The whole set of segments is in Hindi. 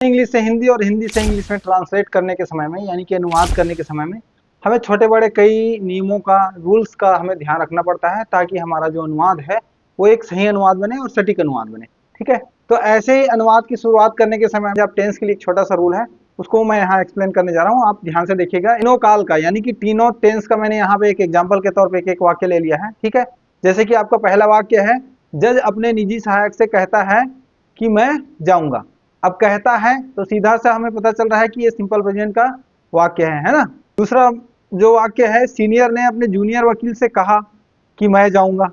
इंग्लिश से हिंदी और हिंदी से इंग्लिश में ट्रांसलेट करने के समय में, यानी कि अनुवाद करने के समय में हमें छोटे बड़े कई नियमों का, रूल्स का हमें ध्यान रखना पड़ता है, ताकि हमारा जो अनुवाद है वो एक सही अनुवाद बने और सटीक अनुवाद बने। ठीक है, तो ऐसे ही अनुवाद की शुरुआत करने के समय जब टेंस के लिए एक छोटा सा रूल है, उसको मैं यहाँ एक्सप्लेन करने जा रहा हूँ। आप ध्यान से देखिएगा। तीनों काल का, यानी कि तीनों टेंस का मैंने यहाँ पे एक एग्जाम्पल के तौर पे एक वाक्य ले लिया है। ठीक है, जैसे कि आपका पहला वाक्य है, जज अपने निजी सहायक से कहता है कि मैं जाऊंगा। अब कहता है तो सीधा सा हमें पता चल रहा है कि ये सिंपल प्रेजेंट का वाक्य है ना। दूसरा जो वाक्य है, सीनियर ने अपने जूनियर वकील से कहा कि मैं जाऊंगा।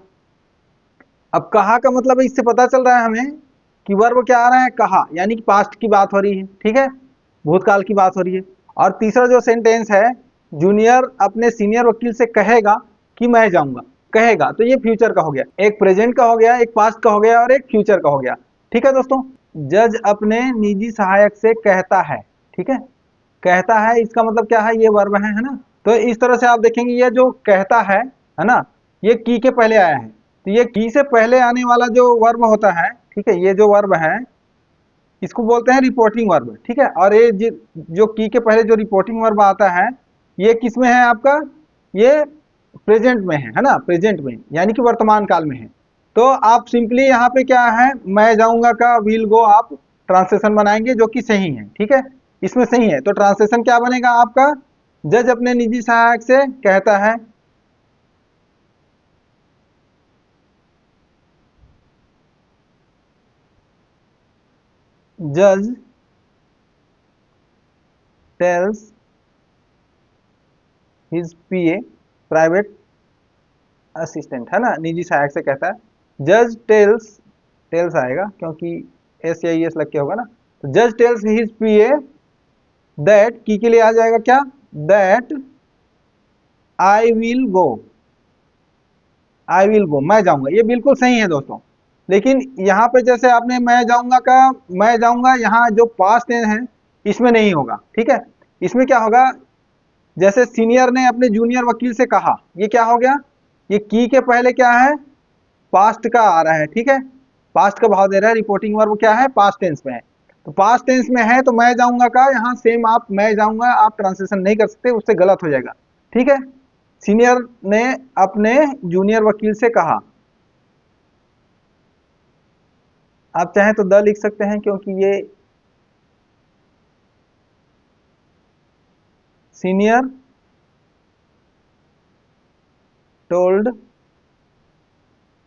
अब कहा का मतलब इससे पता चल रहा है हमें कि वर्ब क्या आ रहा है, कहा, यानी कि पास्ट की बात हो रही है। ठीक है, भूतकाल की बात हो रही है। और तीसरा जो सेंटेंस है, जूनियर अपने सीनियर वकील से कहेगा कि मैं जाऊंगा। कहेगा तो ये फ्यूचर का हो गया, एक प्रेजेंट का हो गया, एक पास्ट का हो गया और एक फ्यूचर का हो गया। ठीक है दोस्तों, जज अपने निजी सहायक से कहता है। ठीक है, कहता है इसका मतलब क्या है, ये वर्ब है ना। तो इस तरह से आप देखेंगे ये जो कहता है ना, ये की के पहले आया है। तो ये की से पहले आने वाला जो वर्ब होता है, ठीक है, ये जो वर्ब है इसको बोलते हैं रिपोर्टिंग वर्ब। ठीक है, और ये जो की के पहले जो रिपोर्टिंग वर्ब आता है, ये किस में है आपका, ये प्रेजेंट में है ना, प्रेजेंट में, यानी कि वर्तमान काल में है। तो आप सिंपली यहाँ पे क्या है, मैं जाऊंगा का विल गो आप ट्रांसलेशन बनाएंगे, जो कि सही है। ठीक है, इसमें सही है, तो ट्रांसलेशन क्या बनेगा आपका, जज अपने निजी सहायक से कहता है, जज टेल्स हिज पीए प्राइवेट असिस्टेंट, है ना, निजी सहायक से कहता है। जज टेल्स, टेल्स आएगा क्योंकि एस या एस लग के होगा ना। तो जज टेल्स हिज पीए दैट, की के लिए आ जाएगा क्या, that I will go, I will गो, मैं जाऊंगा। ये बिल्कुल सही है दोस्तों, लेकिन यहाँ पे जैसे आपने मैं जाऊंगा का, मैं जाऊंगा, यहाँ जो पास्ट टेंस है इसमें नहीं होगा। ठीक है, इसमें क्या होगा, जैसे सीनियर ने अपने जूनियर वकील से कहा, ये क्या हो गया, ये की के पहले क्या है, पास्ट का आ रहा है। ठीक है, पास्ट का भाव दे रहा है, रिपोर्टिंग वर्ब क्या है, पास्ट टेंस में है। तो पास्ट टेंस में है तो मैं जाऊंगा का यहाँ सेम आप मैं जाऊंगा आप ट्रांसलेशन नहीं कर सकते, उससे गलत हो जाएगा। ठीक है, सीनियर ने अपने जूनियर वकील से कहा, आप चाहें तो द लिख सकते हैं क्योंकि ये senior told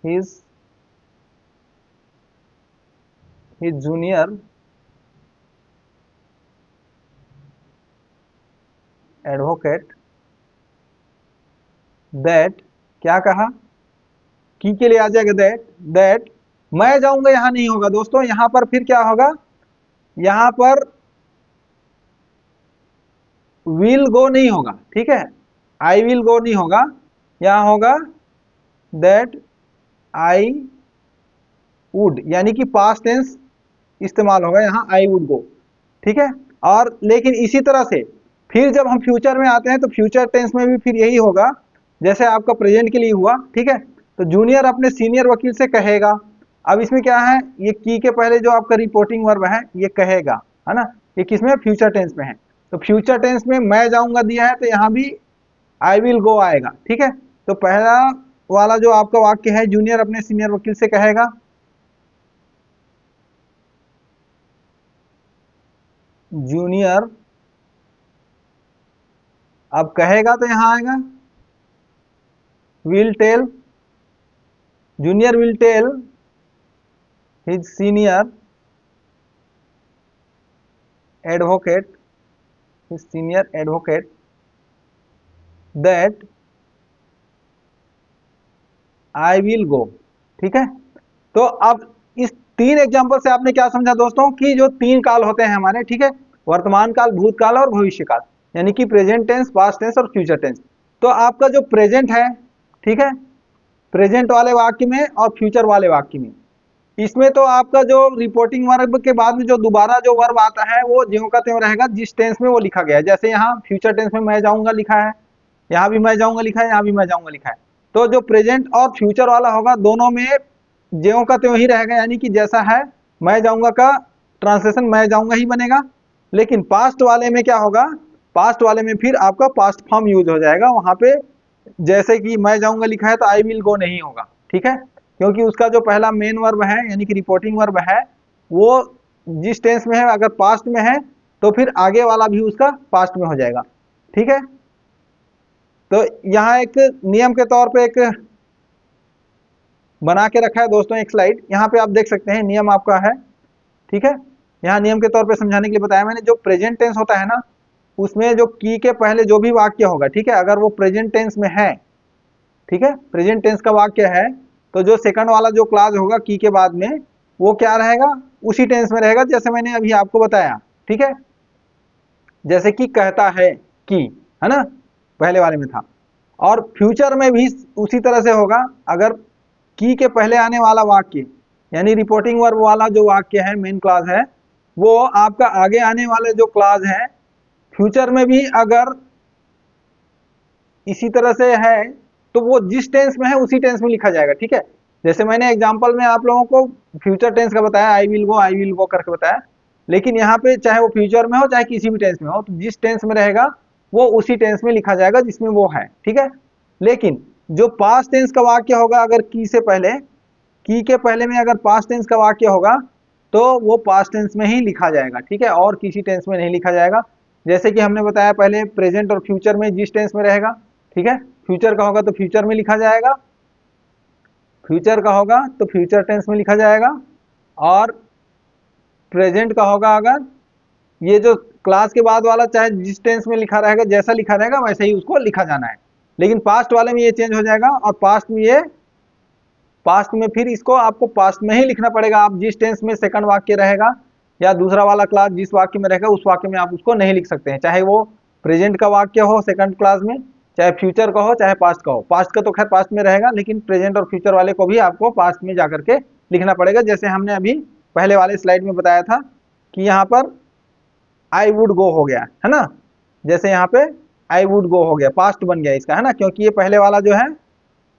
his junior advocate that, क्या कहा, की के लिए आ जाएगा दैट, दैट मैं जाऊंगा यहाँ नहीं होगा दोस्तों, यहाँ पर फिर क्या होगा, यहाँ पर विल गो नहीं होगा। ठीक है, आई विल गो नहीं होगा, यहाँ होगा दैट आई वुड, यानी कि पास्ट टेंस इस्तेमाल होगा यहाँ, आई वुड गो। ठीक है, और लेकिन इसी तरह से फिर जब हम फ्यूचर में आते हैं तो फ्यूचर टेंस में भी फिर यही होगा जैसे आपका प्रेजेंट के लिए हुआ। ठीक है, तो जूनियर अपने सीनियर वकील से कहेगा। अब इसमें क्या है, ये की के पहले जो आपका रिपोर्टिंग वर्ब है ये कहेगा, है ना, ये किसमें, फ्यूचर टेंस में है। तो फ्यूचर टेंस में मैं जाऊंगा दिया है तो यहाँ भी आई विल गो आएगा। ठीक है, तो पहला वाला जो आपका वाक्य है, जूनियर अपने सीनियर वकील से कहेगा, जूनियर, अब कहेगा तो यहां आएगा will tell, junior will tell his senior advocate, his senior advocate that I will go. ठीक है, तो अब इस तीन एग्जांपल से आपने क्या समझा दोस्तों, कि जो तीन काल होते हैं हमारे, ठीक है, वर्तमान काल, भूतकाल और भविष्य काल, यानी कि प्रेजेंट टेंस, पास्ट टेंस और फ्यूचर टेंस। तो आपका जो प्रेजेंट है, ठीक है, प्रेजेंट वाले वाक्य में और फ्यूचर वाले वाक्य में, इसमें तो आपका जो रिपोर्टिंग वर्ब के बाद में जो दोबारा जो वर्ब आता है वो ज्यों का त्यों रहेगा जिस टेंस में वो लिखा गया है। जैसे यहाँ फ्यूचर टेंस में मैं जाऊंगा लिखा है, यहाँ भी मैं जाऊंगा लिखा है, यहाँ भी मैं जाऊंगा लिखा है। तो जो प्रेजेंट और फ्यूचर वाला होगा दोनों में ज्यों का त्यों ही रहेगा, यानी कि जैसा है मैं जाऊंगा का ट्रांसलेशन मैं जाऊंगा ही बनेगा। लेकिन पास्ट वाले में क्या होगा, पास्ट वाले में फिर आपका पास्ट फॉर्म यूज हो जाएगा। वहां पे जैसे कि मैं जाऊंगा लिखा है तो आई विल गो नहीं होगा, ठीक है, क्योंकि उसका जो पहला मेन वर्ब है यानी कि रिपोर्टिंग वर्ब है वो जिस टेंस में है अगर पास्ट में है तो फिर आगे वाला भी उसका पास्ट में हो जाएगा, ठीक है। तो यहाँ एक नियम के तौर पे एक बना के रखा है दोस्तों एक स्लाइड, यहाँ पे आप देख सकते हैं नियम आपका है, ठीक है। यहाँ नियम के तौर पे समझाने के लिए बताया मैंने, जो प्रेजेंट टेंस होता है ना उसमें जो की के पहले जो भी वाक्य होगा, ठीक है, अगर वो प्रेजेंट टेंस में है, ठीक है, प्रेजेंट टेंस का वाक्य है तो जो सेकंड वाला जो क्लास होगा की के बाद में वो क्या रहेगा, उसी टेंस में रहेगा जैसे मैंने अभी आपको बताया, ठीक है। जैसे कि कहता है कि, है ना, पहले वाले में था। और फ्यूचर में भी उसी तरह से होगा, अगर की के पहले आने वाला वाक्य यानी रिपोर्टिंग वर्ब वाला जो वाक्य है मेन क्लास है वो आपका आगे आने वाले जो क्लास है फ्यूचर में भी अगर इसी तरह से है तो वो जिस टेंस में है उसी टेंस में लिखा जाएगा, ठीक है। जैसे मैंने एग्जांपल में आप लोगों को फ्यूचर टेंस का बताया, आई विल गो करके बताया, लेकिन यहाँ पे चाहे वो फ्यूचर में हो चाहे किसी भी टेंस में हो तो जिस टेंस में रहेगा वो उसी टेंस में लिखा जाएगा जिसमें वो है, ठीक है। लेकिन जो पास्ट टेंस का वाक्य होगा अगर की से पहले, की के पहले में अगर पास्ट टेंस का वाक्य होगा तो वो पास्ट टेंस में ही लिखा जाएगा, ठीक है, और किसी टेंस में नहीं लिखा जाएगा। जैसे कि हमने बताया पहले प्रेजेंट और फ्यूचर में जिस टेंस में रहेगा, ठीक है, फ्यूचर का होगा तो फ्यूचर में लिखा जाएगा, फ्यूचर का होगा तो फ्यूचर टेंस में लिखा जाएगा, और प्रेजेंट का होगा अगर ये जो क्लास के बाद वाला चाहे जिस टेंस में लिखा रहेगा जैसा लिखा रहेगा वैसे ही उसको लिखा जाना है। लेकिन पास्ट वाले में ये चेंज हो जाएगा और पास्ट में ये पास्ट में फिर इसको आपको पास्ट में ही लिखना पड़ेगा। आप जिस टेंस में सेकंड वाक्य रहेगा या दूसरा वाला क्लास जिस वाक्य में रहेगा उस वाक्य में आप उसको नहीं लिख सकते हैं, चाहे वो प्रेजेंट का वाक्य हो सेकंड क्लास में, चाहे फ्यूचर का हो चाहे पास्ट का हो। पास्ट का तो खैर पास्ट में रहेगा लेकिन प्रेजेंट और फ्यूचर वाले को भी आपको पास्ट में जाकर के लिखना पड़ेगा, जैसे हमने अभी पहले वाले स्लाइड में बताया था कि यहाँ पर आई वुड गो हो गया है ना, जैसे यहाँ पे आई वुड गो हो गया पास्ट बन गया इसका, है ना, क्योंकि ये पहले वाला जो है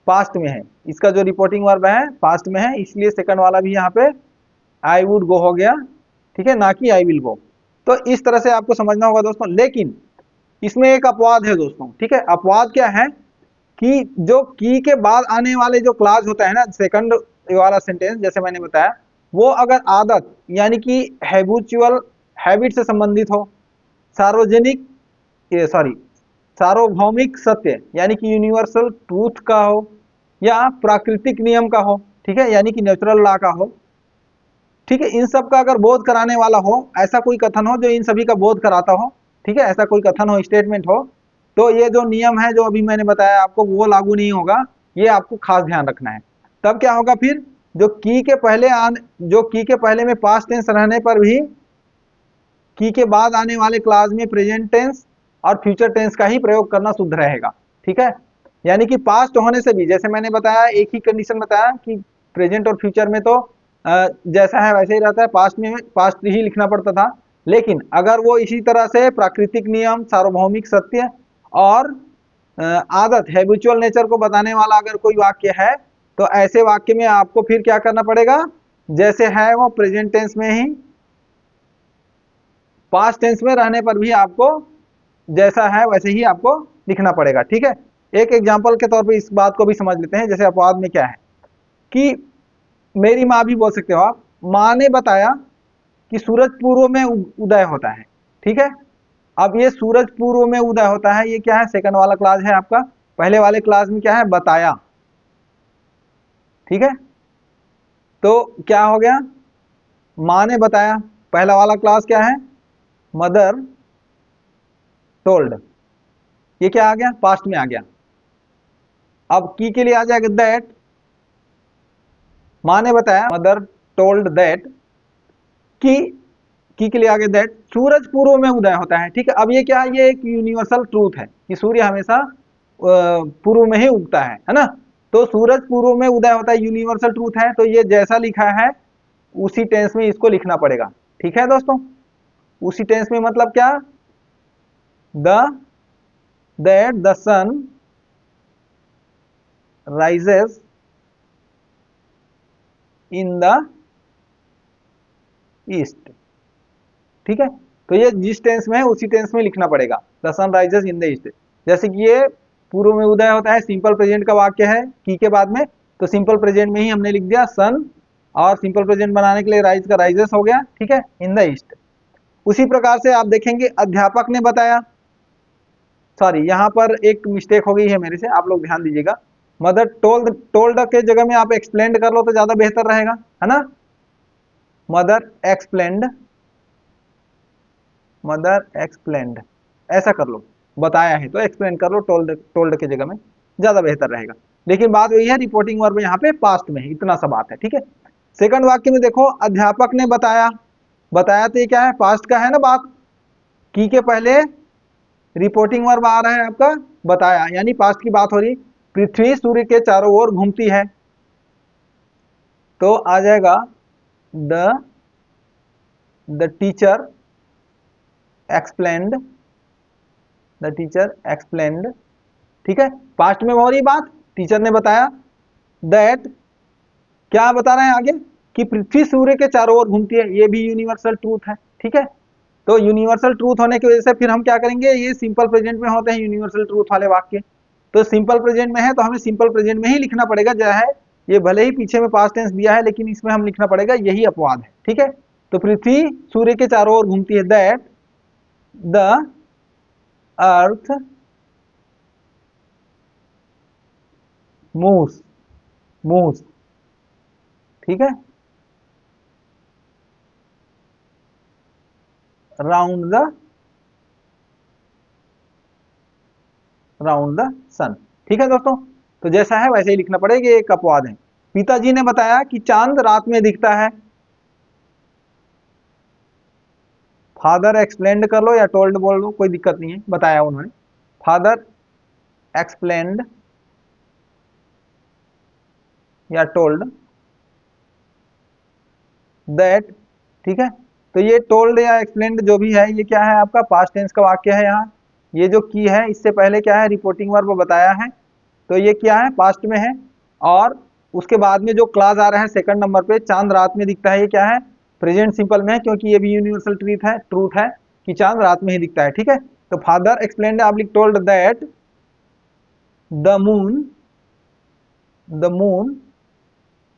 पास्ट में है, इसका जो रिपोर्टिंग वर्ब है पास्ट में है, इसलिए सेकंड वाला भी यहाँ पे आई वुड गो हो गया, ठीक है, ना कि आई विल गो। तो इस तरह से आपको समझना होगा दोस्तों। लेकिन इसमें एक अपवाद है दोस्तों, ठीक है, अपवाद क्या है कि जो की के बाद आने वाले जो क्लास होता है ना सेकंड वाला सेंटेंस जैसे मैंने बताया वो अगर आदत यानी कि हैबिचुअल हैबिट से संबंधित हो, सार्वजनिक सॉरी सार्वभौमिक सत्य यानी कि यूनिवर्सल ट्रूथ का हो, या प्राकृतिक नियम का हो, ठीक है, यानी कि नेचुरल लॉ का हो, ठीक है, इन सब का अगर बोध कराने वाला हो, ऐसा कोई कथन हो जो इन सभी का बोध कराता हो, ठीक है, ऐसा कोई कथन हो स्टेटमेंट हो, तो ये जो नियम है जो अभी मैंने बताया आपको वो लागू नहीं होगा, ये आपको खास ध्यान रखना है। तब क्या होगा फिर जो की के पहले में पास्ट टेंस रहने पर भी की के बाद आने वाले क्लास में प्रेजेंट टेंस और फ्यूचर टेंस का ही प्रयोग करना शुद्ध रहेगा, ठीक है। यानी कि पास्ट होने से भी जैसे मैंने बताया एक ही कंडीशन बताया कि प्रेजेंट और फ्यूचर में तो जैसा है वैसे ही रहता है, पास्ट में पास्ट ही लिखना पड़ता था, लेकिन अगर वो इसी तरह से प्राकृतिक नियम सार्वभौमिक सत्य और आदत हैबिचुअल नेचर को बताने वाला अगर कोई वाक्य है तो ऐसे वाक्य में आपको फिर क्या करना पड़ेगा, जैसे है वो प्रेजेंट टेंस में ही पास्ट टेंस में रहने पर भी आपको जैसा है वैसे ही आपको लिखना पड़ेगा, ठीक है। एक एग्जांपल के तौर पे इस बात को भी समझ लेते हैं, जैसे अपवाद में क्या है कि मेरी माँ भी बोल सकते हो आप, माँ ने बताया कि सूरज पूर्व में उदय होता है, ठीक है। अब ये सूरज पूर्व में उदय होता है ये क्या है, सेकंड वाला क्लास है आपका, पहले वाले क्लास में क्या है, बताया, ठीक है। तो क्या हो गया, माँ ने बताया, पहला वाला क्लास क्या है, मदर टोल्ड, ये क्या आ गया, पास्ट में आ गया। अब की के लिए आ जाएगा दैट, माँ ने बताया मदर टोल्ड दैट, की के लिए आगे दैट सूरज पूर्व में उदय होता है, ठीक है। अब ये क्या है, ये एक यूनिवर्सल ट्रूथ है कि सूर्य हमेशा पूर्व में ही उगता है ना। तो सूरज पूर्व में उदय होता है यूनिवर्सल ट्रूथ है, तो ये जैसा लिखा है उसी टेंस में इसको लिखना पड़ेगा, ठीक है दोस्तों। उसी टेंस में मतलब क्या, the that the sun rises in the east, ठीक है। तो ये जिस टेंस में है उसी टेंस में लिखना पड़ेगा, the sun rises in the east. जैसे कि ये पूर्व में उदय होता है, सिंपल प्रेजेंट का वाक्य है की के बाद में, तो सिंपल प्रेजेंट में ही हमने लिख दिया सन, और सिंपल प्रेजेंट बनाने के लिए राइज का राइजेस हो गया, ठीक है, इन द ईस्ट। उसी प्रकार से आप देखेंगे अध्यापक ने बताया, सॉरी यहाँ पर एक मिस्टेक हो गई है मेरे से, आप लोग ध्यान दीजिएगा। मदर टोल्ड, टोल्ड के जगह में आप एक्सप्लेंड कर लो तो ज्यादा बेहतर रहेगा, है ना। मदर एक्सप्लेंड, मदर एक्सप्लेंड ऐसा कर लो, बताया है तो एक्सप्लेन कर लो, टोल्ड, टोल्ड के जगह में ज्यादा बेहतर रहेगा। लेकिन बात वही है, रिपोर्टिंग वर्ब यहाँ पे पास्ट में है, इतना सा बात है, ठीक है। सेकंड वाक्य में देखो, अध्यापक ने बताया, बताया तो ये क्या है, पास्ट का है ना बात, की के पहले रिपोर्टिंग वर्ब आ रहा है आपका बताया, यानी पास्ट की बात हो रही। पृथ्वी सूर्य के चारों ओर घूमती है, तो आ जाएगा the teacher explained, the teacher explained, ठीक है, पास्ट में हो रही बात, टीचर ने बताया। दैट क्या बता रहे हैं आगे, कि पृथ्वी सूर्य के चारों ओर घूमती है, ये भी यूनिवर्सल ट्रूथ है, ठीक है। तो यूनिवर्सल ट्रूथ होने की वजह से फिर हम क्या करेंगे, ये सिंपल प्रेजेंट में होते हैं यूनिवर्सल ट्रूथ वाले वाक्य, तो सिंपल प्रेजेंट में है तो हमें सिंपल प्रेजेंट में ही लिखना पड़ेगा, जो है ये भले ही पीछे में पास्ट टेंस दिया है लेकिन इसमें हम लिखना पड़ेगा यही अपवाद है, ठीक है। तो पृथ्वी सूर्य के चारों ओर घूमती है, that the earth moves, moves, ठीक है, राउंड द सन, ठीक है दोस्तों। तो जैसा है वैसे ही लिखना पड़ेगा, एक अपवाद है। पिताजी ने बताया कि चांद रात में दिखता है, फादर एक्सप्लेन्ड कर लो या टोल्ड बोल लो, कोई दिक्कत नहीं है, बताया उन्होंने। फादर एक्सप्लेन्ड या टोल्ड दैट, ठीक है। तो ये टोल्ड या एक्सप्लेन्ड जो भी है, ये क्या है आपका पास्ट टेंस का वाक्य है। यहाँ ये जो की है इससे पहले क्या है, रिपोर्टिंग वर्ब बताया है, तो ये क्या है, पास्ट में है। और उसके बाद में जो क्लास आ रहा है सेकंड नंबर पे, चांद रात में दिखता है, ये क्या है, प्रेजेंट सिंपल में है, क्योंकि ये भी यूनिवर्सल ट्रूथ है कि चांद रात में ही दिखता है, ठीक है। तो फादर एक्सप्लेन्ड आप लिख टोल्ड दैट द मून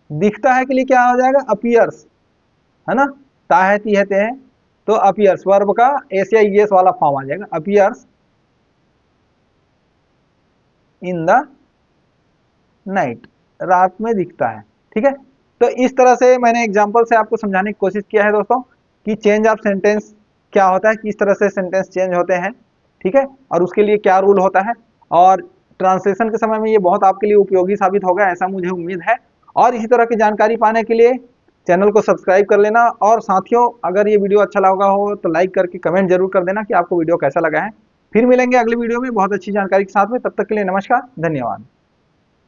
दिखता है के लिए क्या हो जाएगा, अपीयर्स, है ना, ता है ती है ते है, तो अपीयर्स वर्ब का एस या ईएस वाला फॉर्म आ जाएगा, अपीयर्स इन द नाइट, रात में दिखता है, ठीक है। तो इस तरह से मैंने एग्जांपल से आपको समझाने की कोशिश किया है दोस्तों कि चेंज ऑफ सेंटेंस क्या होता है, किस तरह से सेंटेंस चेंज होते हैं, ठीक है, और उसके लिए क्या रूल होता है, और ट्रांसलेशन के समय में ये बहुत आपके लिए उपयोगी साबित होगा, ऐसा मुझे उम्मीद है। और इसी तरह की जानकारी पाने के लिए चैनल को सब्सक्राइब कर लेना, और साथियों अगर ये वीडियो अच्छा लगा हो तो लाइक करके कमेंट जरूर कर देना कि आपको वीडियो कैसा लगा है। फिर मिलेंगे अगली वीडियो में बहुत अच्छी जानकारी के साथ में, तब तक के लिए नमस्कार, धन्यवाद।